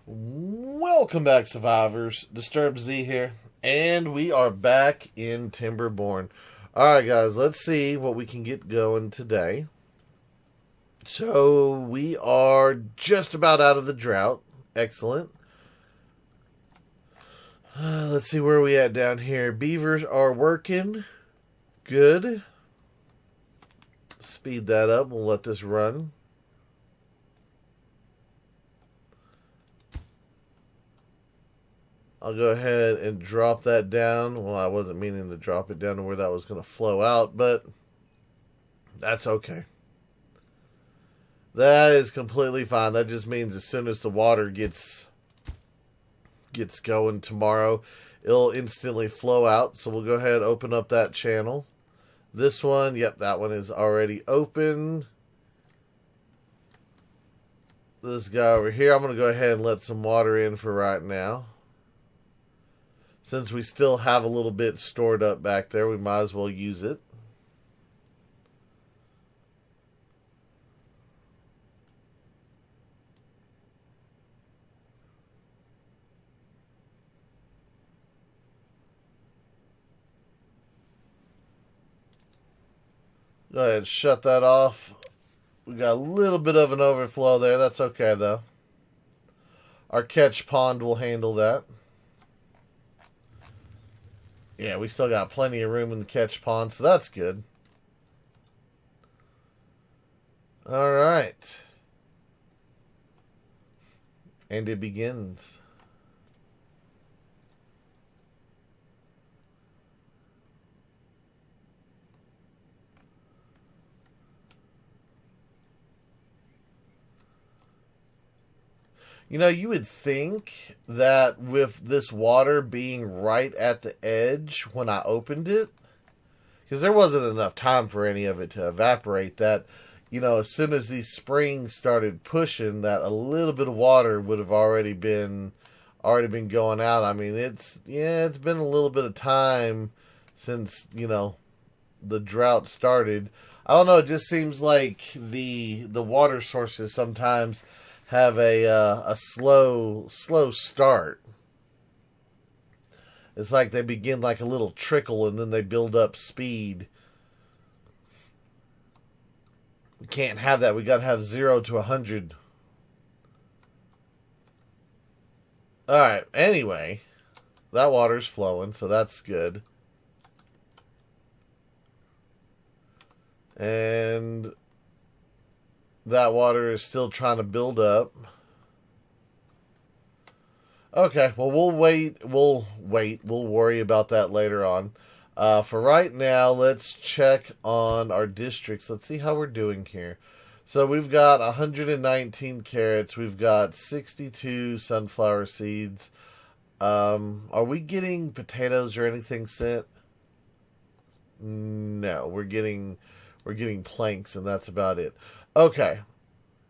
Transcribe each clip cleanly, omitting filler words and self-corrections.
Welcome back, survivors. Disturbed Z here, and we are back in Timberborn. Alright, guys, let's see what we can get going today. So, we are just about out of the drought. Excellent. Let's see where we at down here. Beavers are working. Good. Speed that up. We'll let this run. I'll go ahead and drop that down. Well, I wasn't meaning to drop it down to where that was going to flow out, but that's okay. That is completely fine. That just means as soon as the water gets going tomorrow, it'll instantly flow out. So we'll go ahead and open up that channel. This one, yep, that one is already open. This guy over here, I'm going to go ahead and let some water in for right now. Since we still have a little bit stored up back there, we might as well use it. Go ahead and shut that off. We got a little bit of an overflow there. That's okay, though. Our catch pond will handle that. Yeah, we still got plenty of room in the catch pond, so that's good. Alright. And it begins. You know, you would think that with this water being right at the edge when I opened it, because there wasn't enough time for any of it to evaporate, that, you know, as soon as these springs started pushing, that a little bit of water would have already been going out. I mean, it's been a little bit of time since, you know, the drought started. I don't know, it just seems like the water sources sometimes have a slow start. It's like they begin like a little trickle and then they build up speed. We can't have that. We got to have 0 to 100. Alright, anyway. That water's flowing, so that's good. And that water is still trying to build up. Okay, well, we'll wait. We'll worry about that later on. For right now, let's check on our districts. Let's see how we're doing here. So we've got 119 carrots. We've got 62 sunflower seeds. Are we getting potatoes or anything sent? No, we're getting planks, and that's about it. Okay,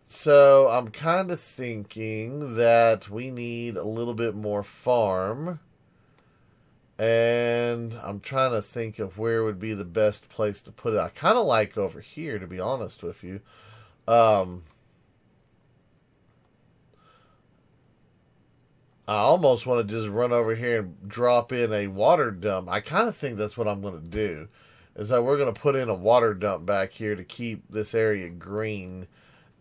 so I'm kind of thinking that we need a little bit more farm, and I'm trying to think of where would be the best place to put it. I kind of like over here, to be honest with you. I almost want to just run over here and drop in a water dump. I kind of think that's what I'm going to do. Is that we're going to put in a water dump back here to keep this area green,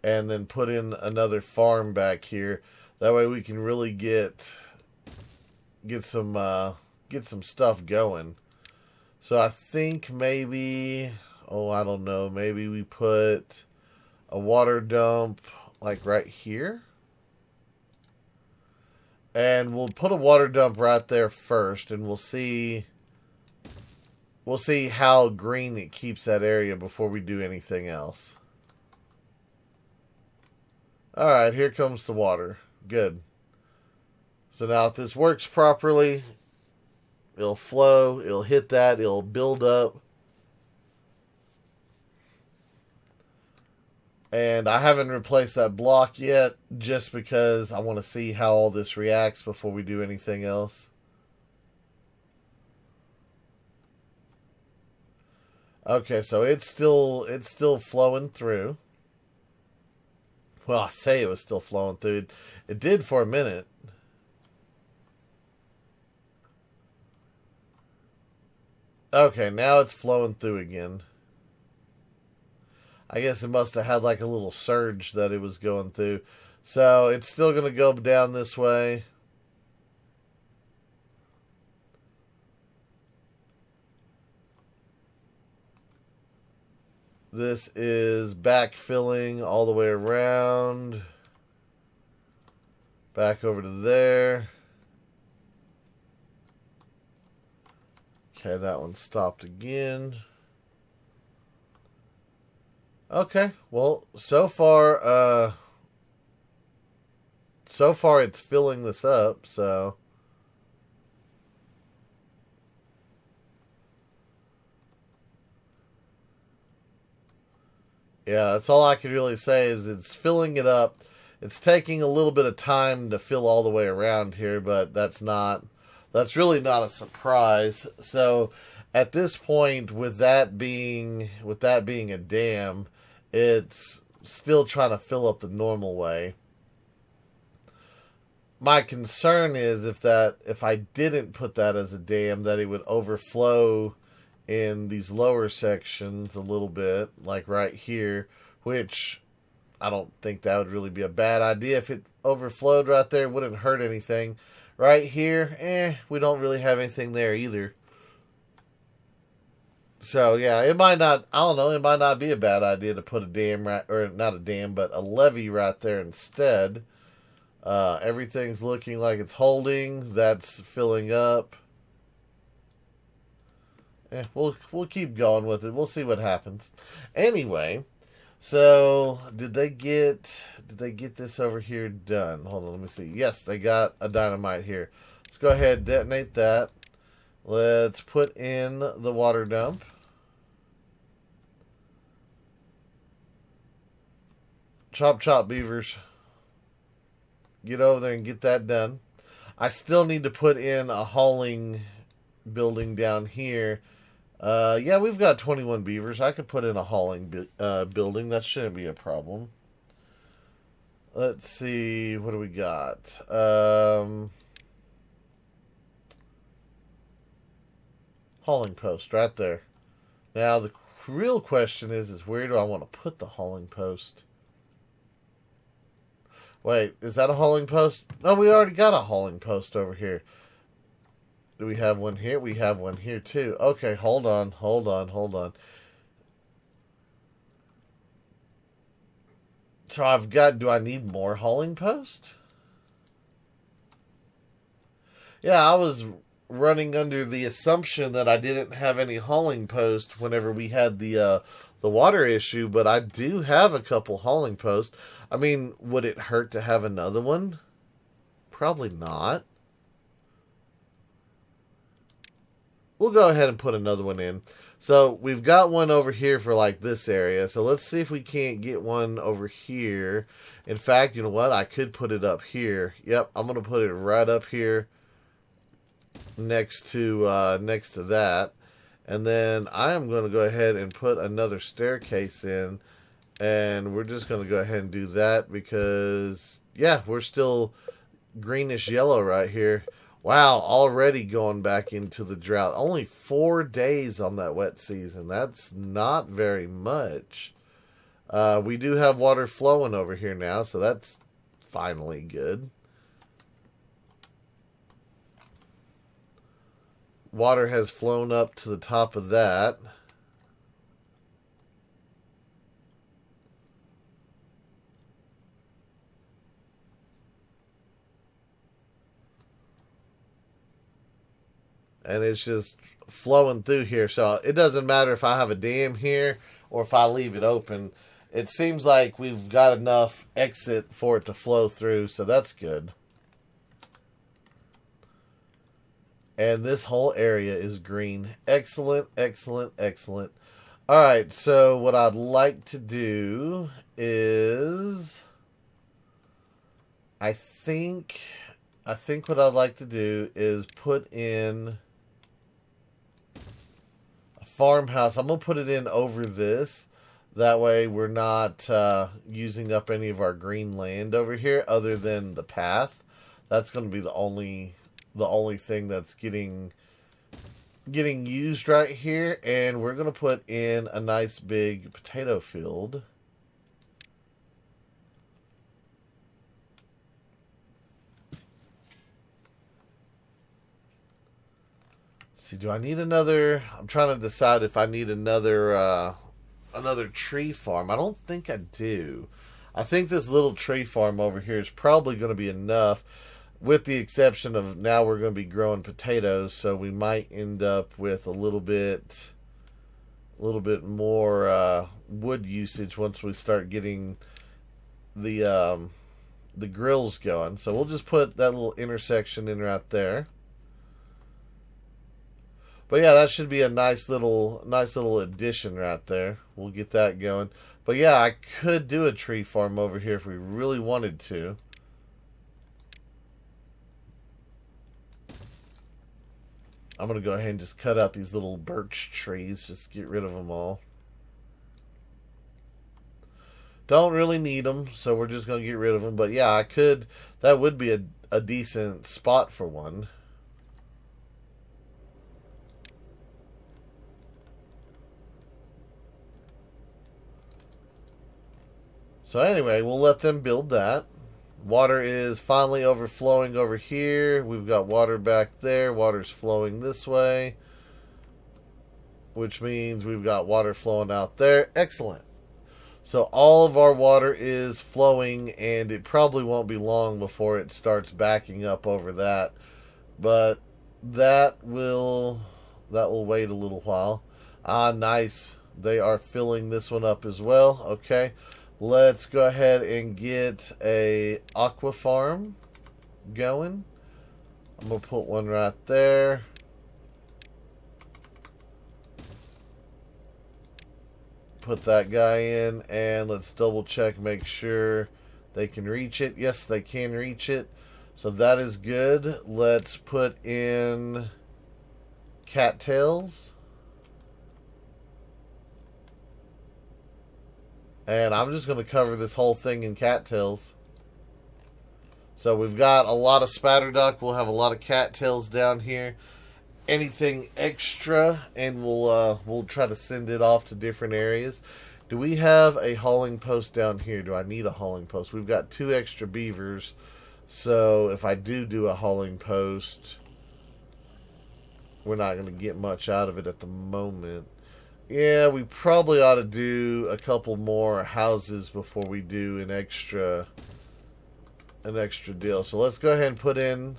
and then put in another farm back here. That way we can really get some stuff going. So I think maybe, I don't know, maybe we put a water dump like right here. And we'll put a water dump right there first, and we'll see how green it keeps that area before we do anything else. Alright, here comes the water. Good. So now if this works properly, it'll flow, it'll hit that, it'll build up. And I haven't replaced that block yet, just because I want to see how all this reacts before we do anything else. Okay, so it's still flowing through. Well, I say it was still flowing through. It did for a minute. Okay, now it's flowing through again. I guess it must have had like a little surge that it was going through. So it's still going to go down this way. This is backfilling all the way around. Back over to there. Okay, that one stopped again. Okay, well, so far it's filling this up, so yeah, that's all I can really say is it's filling it up. It's taking a little bit of time to fill all the way around here, but that's really not a surprise. So at this point, with that being a dam, it's still trying to fill up the normal way. My concern is if I didn't put that as a dam, that it would overflow in these lower sections a little bit, like right here, which I don't think that would really be a bad idea. If it overflowed right there, it wouldn't hurt anything. Right here, we don't really have anything there either. So yeah, it might not, I don't know, it might not be a bad idea to put a dam right, or not a dam, but a levee right there instead. Everything's looking like it's holding. That's filling up. We'll keep going with it. We'll see what happens. Anyway, so did they get this over here done? Hold on, let me see. Yes, they got a dynamite here. Let's go ahead and detonate that. Let's put in the water dump. Chop chop, beavers. Get over there and get that done. I still need to put in a hauling building down here. Yeah, we've got 21 beavers. I could put in a hauling building. That shouldn't be a problem. Let's see. What do we got? Hauling post right there. Now, the real question is where do I want to put the hauling post? Wait, is that a hauling post? No, we already got a hauling post over here. Do we have one here? We have one here too. Okay, hold on. So do I need more hauling post? Yeah, I was running under the assumption that I didn't have any hauling post whenever we had the water issue, but I do have a couple hauling posts. I mean, would it hurt to have another one? Probably not. We'll go ahead and put another one in. So we've got one over here for like this area. So let's see if we can't get one over here. In fact, you know what? I could put it up here. Yep, I'm going to put it right up here next to that. And then I am going to go ahead and put another staircase in. And we're just going to go ahead and do that because, yeah, we're still greenish yellow right here. Wow, already going back into the drought. Only 4 days on that wet season. That's not very much. We do have water flowing over here now, so that's finally good. Water has flown up to the top of that. And it's just flowing through here. So it doesn't matter if I have a dam here or if I leave it open. It seems like we've got enough exit for it to flow through. So that's good. And this whole area is green. Excellent, excellent, excellent. All right. So what I'd like to do is... I think what I'd like to do is put in... farmhouse. I'm going to put it in over this. That way we're not using up any of our green land over here other than the path. That's going to be the only thing that's getting used right here. And we're going to put in a nice big potato field. See, do I need another? I'm trying to decide if I need another tree farm. I don't think I do. I think this little tree farm over here is probably going to be enough, with the exception of now we're going to be growing potatoes, so we might end up with a little bit more wood usage once we start getting the grills going. So we'll just put that little intersection in right there. But yeah, that should be a nice little addition right there. We'll get that going. But yeah, I could do a tree farm over here if we really wanted to. I'm going to go ahead and just cut out these little birch trees. Just get rid of them all. Don't really need them, so we're just going to get rid of them. But yeah, I could. That would be a decent spot for one. So anyway, we'll let them build that. Water is finally overflowing over here. We've got water back there. Water's flowing this way, which means we've got water flowing out there. Excellent. So all of our water is flowing, and it probably won't be long before it starts backing up over that. But that will wait a little while. Ah, nice. They are filling this one up as well. Okay. Let's go ahead and get a aqua farm going. I'm going to put one right there. Put that guy in, and let's double check, make sure they can reach it. Yes, they can reach it. So that is good. Let's put in cattails. And I'm just going to cover this whole thing in cattails. So we've got a lot of spatter duck. We'll have a lot of cattails down here. Anything extra, and we'll try to send it off to different areas. Do we have a hauling post down here? Do I need a hauling post? We've got 2 extra beavers. So if I do a hauling post, we're not going to get much out of it at the moment. Yeah, we probably ought to do a couple more houses before we do an extra deal. So let's go ahead and put in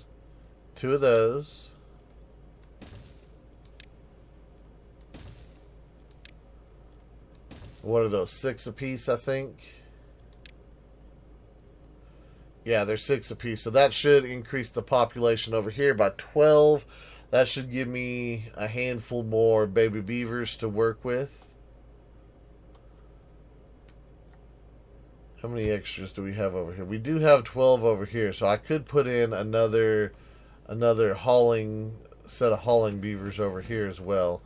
2 of those. What are those? 6 apiece, I think. Yeah, they're 6 apiece. So that should increase the population over here by 12. That should give me a handful more baby beavers to work with. How many extras do we have over here? We do have 12 over here, so I could put in another hauling set of hauling beavers over here as well.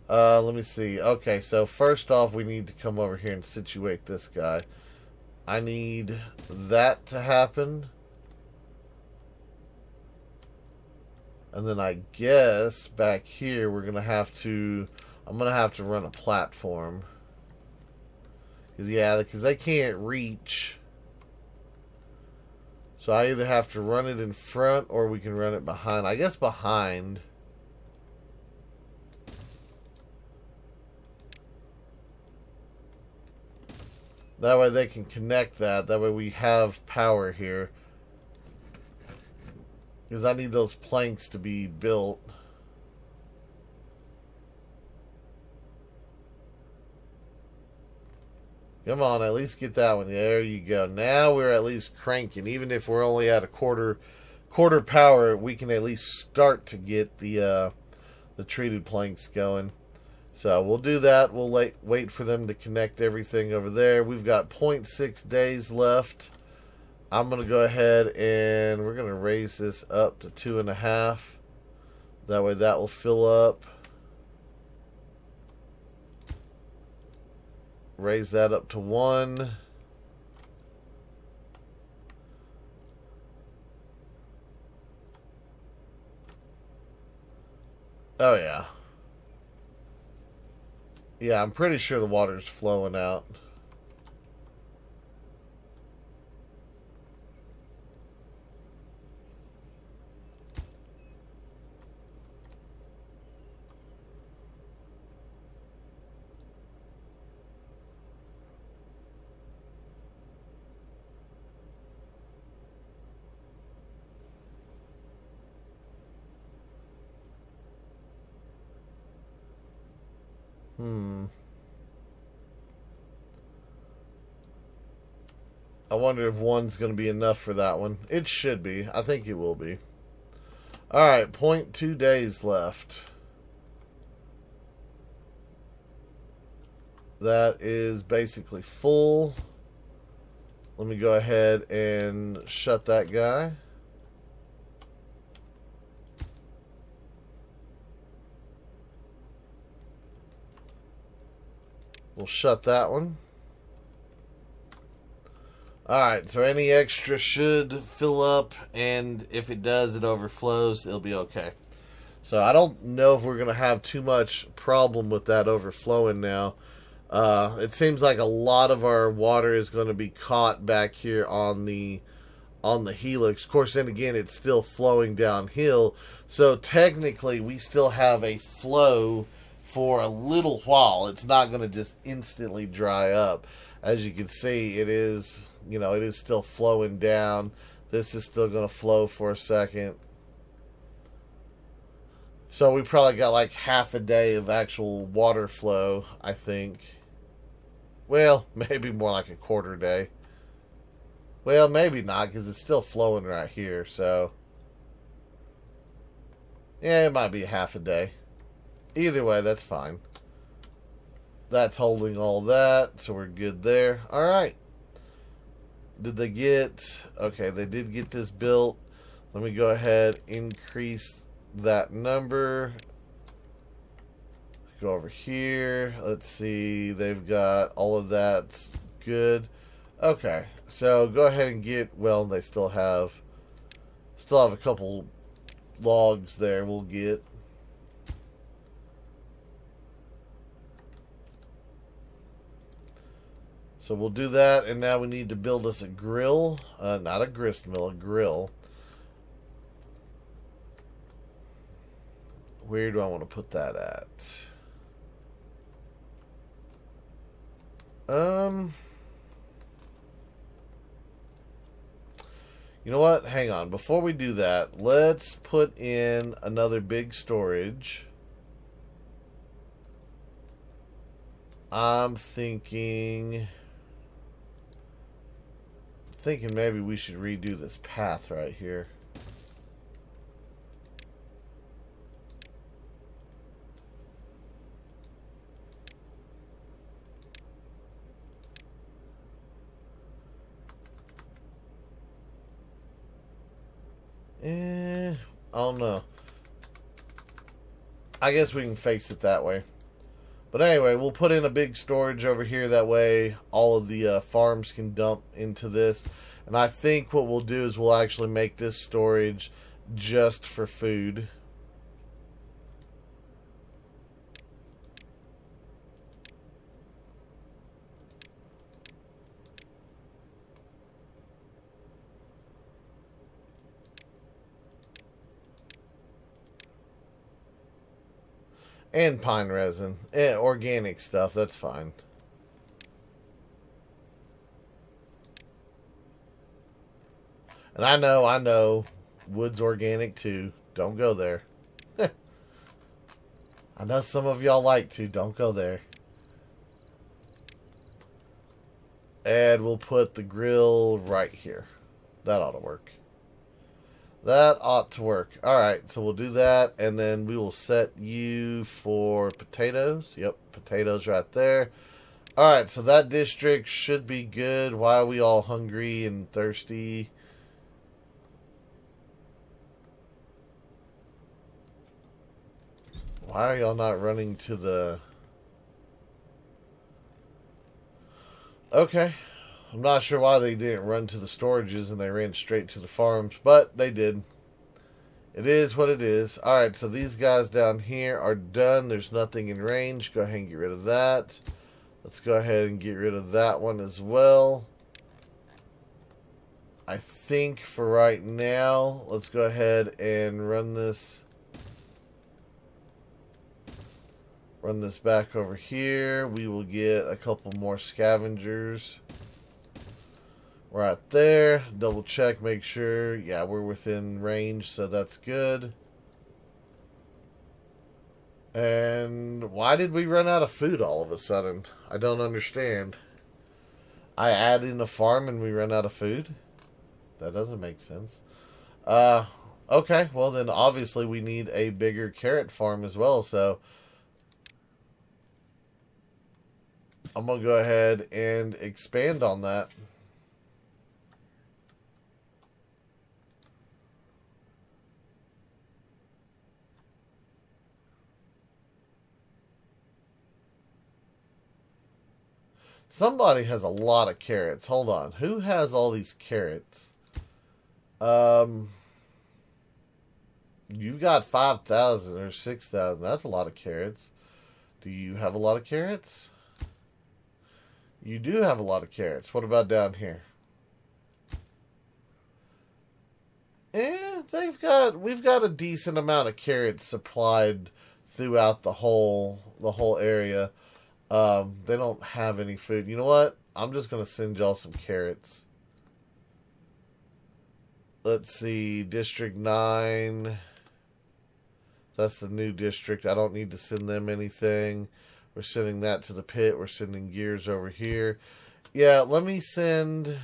Let me see. Okay, so first off, we need to come over here and situate this guy. I need that to happen. And then I guess back here I'm gonna have to run a platform. Because they can't reach. So I either have to run it in front or we can run it behind. I guess behind. That way they can connect that. That way we have power here. Because I need those planks to be built. Come on, at least get that one. There you go. Now we're at least cranking. Even if we're only at a quarter power, we can at least start to get the treated planks going. So we'll do that. We'll wait for them to connect everything over there. We've got 0.6 days left. I'm going to go ahead and we're going to raise this up to 2.5. That way that will fill up Raise that up to 1. Oh, yeah. Yeah, I'm pretty sure the water's flowing out. I wonder if 1's going to be enough for that one. It should be. I think it will be. Alright, 0.2 days left. That is basically full. Let me go ahead and shut that guy. We'll shut that one. Alright, so any extra should fill up, and if it does, it overflows, it'll be okay. So I don't know if we're going to have too much problem with that overflowing now. It seems like a lot of our water is going to be caught back here on the Helix. Of course, then again, it's still flowing downhill. So technically, we still have a flow for a little while. It's not going to just instantly dry up. As you can see, it is, it is still flowing down. This is still going to flow for a second. So we probably got like half a day of actual water flow, I think. Well, maybe more like a quarter day. Well, maybe not, because it's still flowing right here, so... yeah, it might be half a day. Either way, that's fine. That's holding all that, so we're good there. Alright. Did they get... okay, they did get this built. Let me go ahead, increase that number. Go over here. Let's see. They've got all of that good. Okay, so go ahead and get. Well, they still have a couple logs there. We'll get. So we'll do that, and now we need to build us a grill, not a grist mill, a grill. Where do I want to put that at? You know what? Hang on. Before we do that, let's put in another big storage. I'm thinking maybe we should redo this path right here. I don't know. I guess we can face it that way. But anyway, we'll put in a big storage over here. That way all of the farms can dump into this. And I think what we'll do is we'll actually make this storage just for food. And pine resin. Organic stuff, that's fine. And I know, wood's organic too. Don't go there. I know some of y'all like to. Don't go there. And we'll put the grill right here. That ought to work. That ought to work. Alright, so we'll do that, and then we will set you for potatoes. Yep, potatoes right there. Alright, so that district should be good. Why are we all hungry and thirsty? Why are y'all not running to the... Okay. I'm not sure why they didn't run to the storages and they ran straight to the farms, but they did. It is what it is. Alright, so these guys down here are done. There's nothing in range. Go ahead and get rid of that. Let's go ahead and get rid of that one as well. I think for right now, let's go ahead and run this back over here. We will get a couple more scavengers right there. Double check, make sure. Yeah, we're within range, so that's good. And why did we run out of food all of a sudden? I don't understand. I add in a farm and we run out of food? That doesn't make sense. Okay, well then obviously we need a bigger carrot farm as well, so I'm going to go ahead and expand on that. Somebody has a lot of carrots. Hold on. Who has all these carrots? You've got 5,000 or 6,000. That's a lot of carrots. Do you have a lot of carrots? You do have a lot of carrots. What about down here? We've got a decent amount of carrots supplied throughout the whole area. They don't have any food. You know what? I'm just gonna send y'all some carrots. Let's see, District 9. That's the new district. I don't need to send them anything. We're sending that to the pit. We're sending gears over here. Yeah, let me send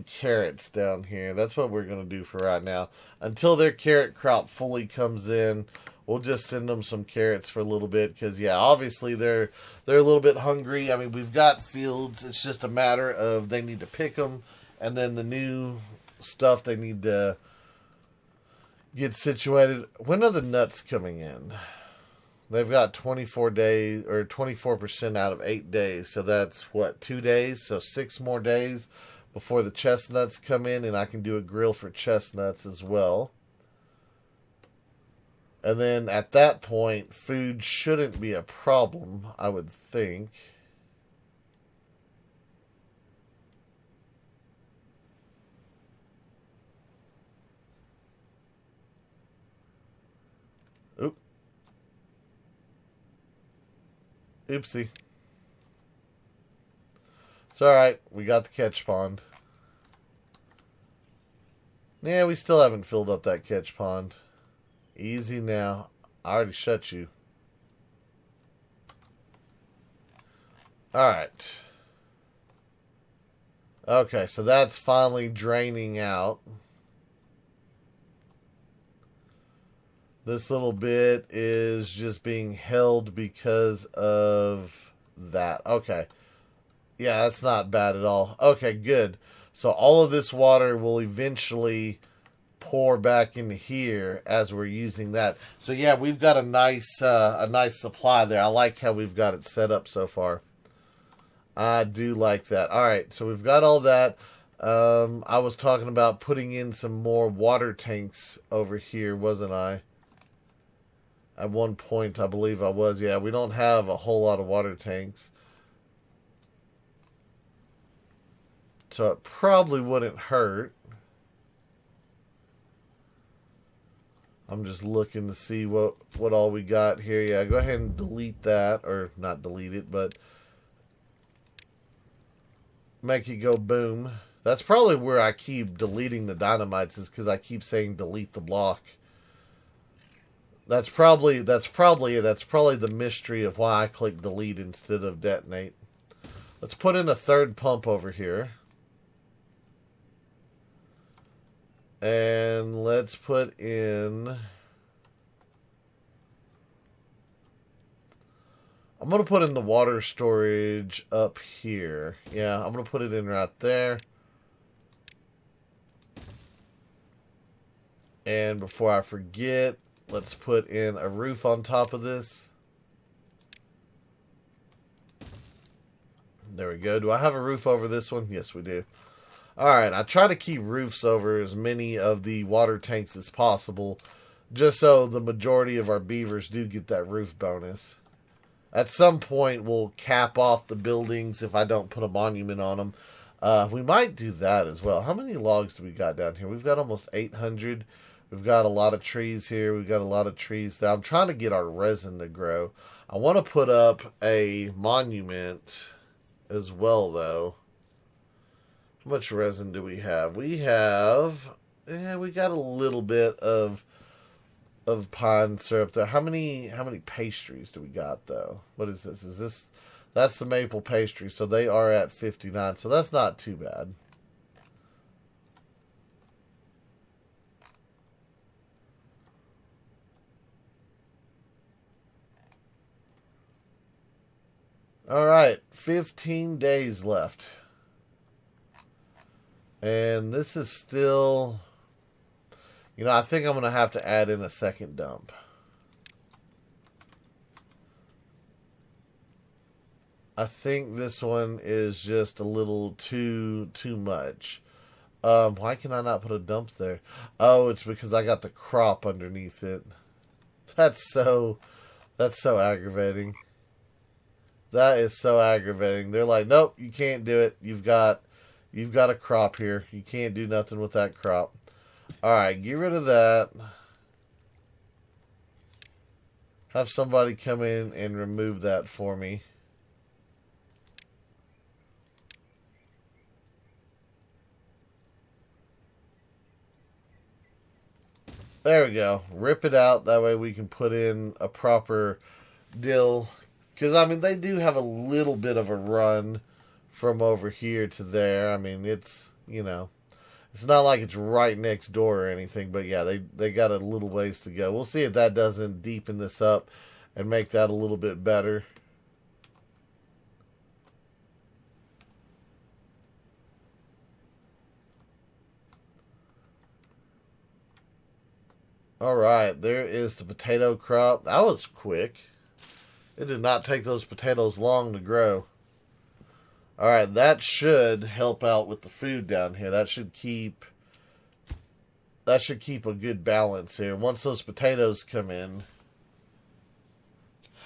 carrots down here. That's what we're going to do for right now. Until their carrot crop fully comes in, we'll just send them some carrots for a little bit. Because, yeah, obviously they're a little bit hungry. I mean, we've got fields. It's just a matter of they need to pick them. And then the new stuff they need to get situated. When are the nuts coming in? They've got 24 days, or 24% out of 8 days. So that's, what, 2 days? So 6 more days before the chestnuts come in, and I can do a grill for chestnuts as well. And then at that point, food shouldn't be a problem, I would think. Oop. Oopsie. It's alright. We got the catch pond. Yeah, we still haven't filled up that catch pond. Easy now. I already shut you. Alright. Okay, so that's finally draining out. This little bit is just being held because of that. Okay. Yeah, that's not bad at all. Okay, good. So all of this water will eventually pour back into here as we're using that. So yeah, we've got a nice supply there. I like how we've got it set up so far. I do like that. All right, so we've got all that. I was talking about putting in some more water tanks over here, wasn't I? At one point, I believe I was. Yeah, we don't have a whole lot of water tanks. So it probably wouldn't hurt. I'm just looking to see what all we got here. Yeah, go ahead and delete that. Or not delete it, but make it go boom. That's probably where I keep deleting the dynamites, is because I keep saying delete the block. That's probably the mystery of why I click delete instead of detonate. Let's put in a third pump over here. And let's put in... I'm going to put in the water storage up here. Yeah, I'm going to put it in right there. And before I forget, let's put in a roof on top of this. There we go. Do I have a roof over this one? Yes, we do. Alright, I try to keep roofs over as many of the water tanks as possible, just so the majority of our beavers do get that roof bonus. At some point, we'll cap off the buildings if I don't put a monument on them. We might do that as well. How many logs do we got down here? We've got almost 800. We've got a lot of trees here. We've got a lot of trees there. I'm trying to get our resin to grow. I want to put up a monument as well, though. How much resin do we have? We have, we got a little bit of pine syrup there. How many pastries do we got though? What is this? That's the maple pastry, so they are at 59. So that's not too bad. All right, 15 days left. And this is still, I think I'm going to have to add in a second dump. I think this one is just a little too much. Why can I not put a dump there? Oh, it's because I got the crop underneath it. That's so aggravating. That is so aggravating. They're like, nope, you can't do it. You've got a crop here. You can't do nothing with that crop. Alright, get rid of that. Have somebody come in and remove that for me. There we go. Rip it out. That way we can put in a proper dill. Because, they do have a little bit of a run from over here to there. It's, it's not like it's right next door or anything. But, yeah, they got a little ways to go. We'll see if that doesn't deepen this up and make that a little bit better. Alright, there is the potato crop. That was quick. It did not take those potatoes long to grow. Alright, that should help out with the food down here. That should keep a good balance here. Once those potatoes come in.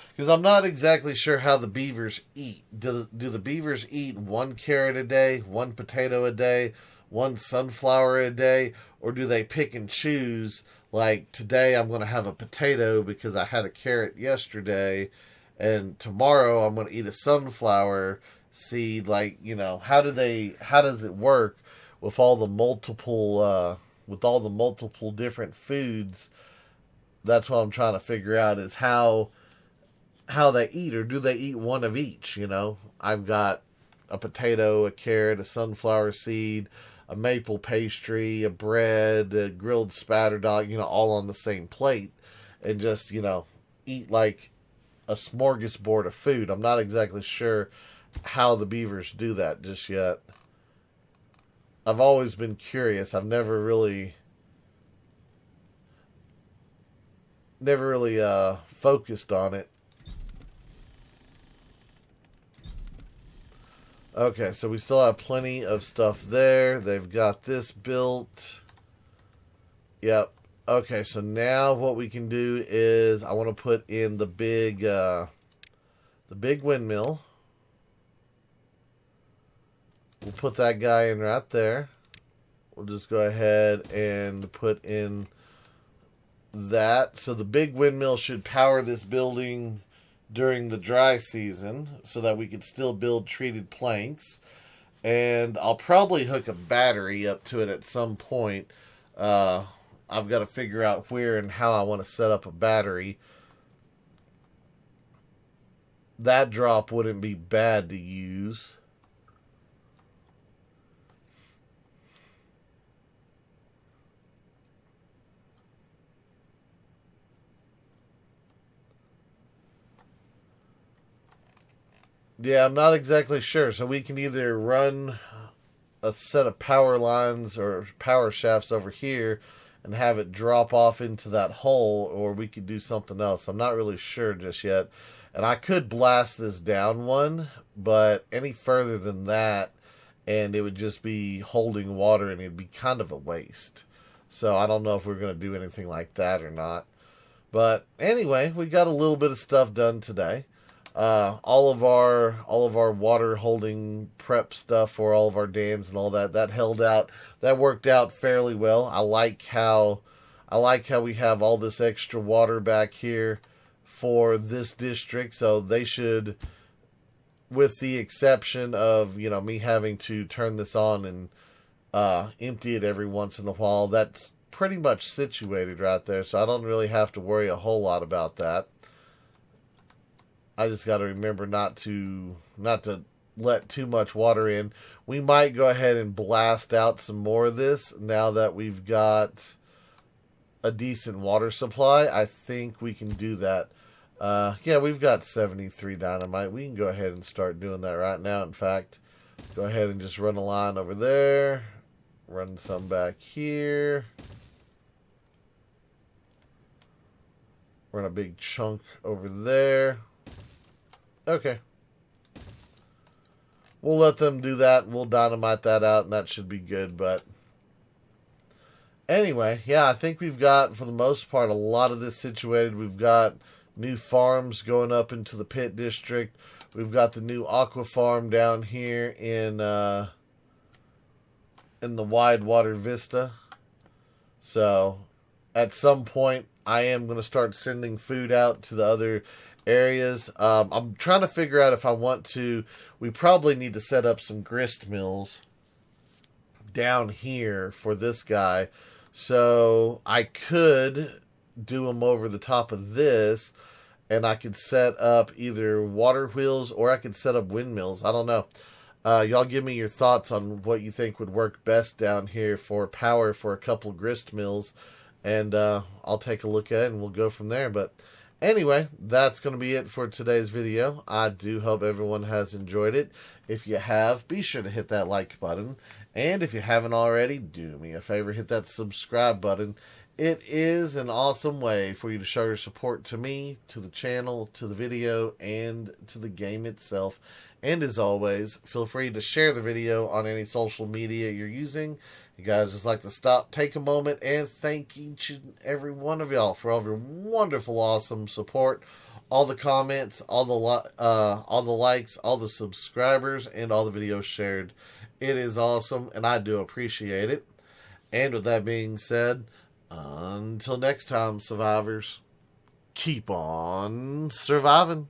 Because I'm not exactly sure how the beavers eat. Do the beavers eat 1 carrot a day, 1 potato a day, 1 sunflower a day? Or do they pick and choose? Like, today I'm going to have a potato because I had a carrot yesterday. And tomorrow I'm going to eat a sunflower seed. Like, how does it work with all the multiple different foods? That's what I'm trying to figure out is how they eat, or do they eat one of each? I've got a potato, a carrot, a sunflower seed, a maple pastry, a bread, a grilled spatter dog, all on the same plate, and just, eat like a smorgasbord of food. I'm not exactly sure how the beavers do that just yet. I've always been curious. I've never really focused on it. Okay, so we still have plenty of stuff there. They've got this built. Yep. Okay, so now what we can do is I want to put in the big windmill. We'll put that guy in right there. We'll just go ahead and put in that. So the big windmill should power this building during the dry season so that we can still build treated planks. And I'll probably hook a battery up to it at some point. I've got to figure out where and how I want to set up a battery. That drop wouldn't be bad to use. Yeah, I'm not exactly sure. So we can either run a set of power lines or power shafts over here and have it drop off into that hole, or we could do something else. I'm not really sure just yet. And I could blast this down one, but any further than that, and it would just be holding water, and it'd be kind of a waste. So I don't know if we're going to do anything like that or not. But anyway, we got a little bit of stuff done today. All of our water holding prep stuff for all of our dams and all that held out. That worked out fairly well. I like how we have all this extra water back here for this district. So they should, with the exception of me having to turn this on and empty it every once in a while, that's pretty much situated right there. So I don't really have to worry a whole lot about that. I just got to remember not to let too much water in. We might go ahead and blast out some more of this now that we've got a decent water supply. I think we can do that. Yeah, we've got 73 dynamite. We can go ahead and start doing that right now. In fact, go ahead and just run a line over there. Run some back here. Run a big chunk over there. Okay. We'll let them do that, and we'll dynamite that out, and that should be good. But anyway, yeah, I think we've got, for the most part, a lot of this situated. We've got new farms going up into the pit district. We've got the new aqua farm down here in the wide water vista. So at some point, I am going to start sending food out to the other areas. I'm trying to figure out if I want to. We probably need to set up some grist mills down here for this guy. So I could do them over the top of this, and I could set up either water wheels or I could set up windmills. I don't know. Y'all give me your thoughts on what you think would work best down here for power for a couple grist mills. And I'll take a look at it, and we'll go from there. But anyway, that's going to be it for today's video. I do hope everyone has enjoyed it. If you have, be sure to hit that like button. And if you haven't already, do me a favor, hit that subscribe button. It is an awesome way for you to show your support to me, to the channel, to the video, and to the game itself. And as always, feel free to share the video on any social media you're using. You guys just like to stop, take a moment, and thank each and every one of y'all for all of your wonderful, awesome support, all the comments, all the likes, all the subscribers, and all the videos shared. It is awesome, and I do appreciate it. And with that being said, until next time, survivors, keep on surviving.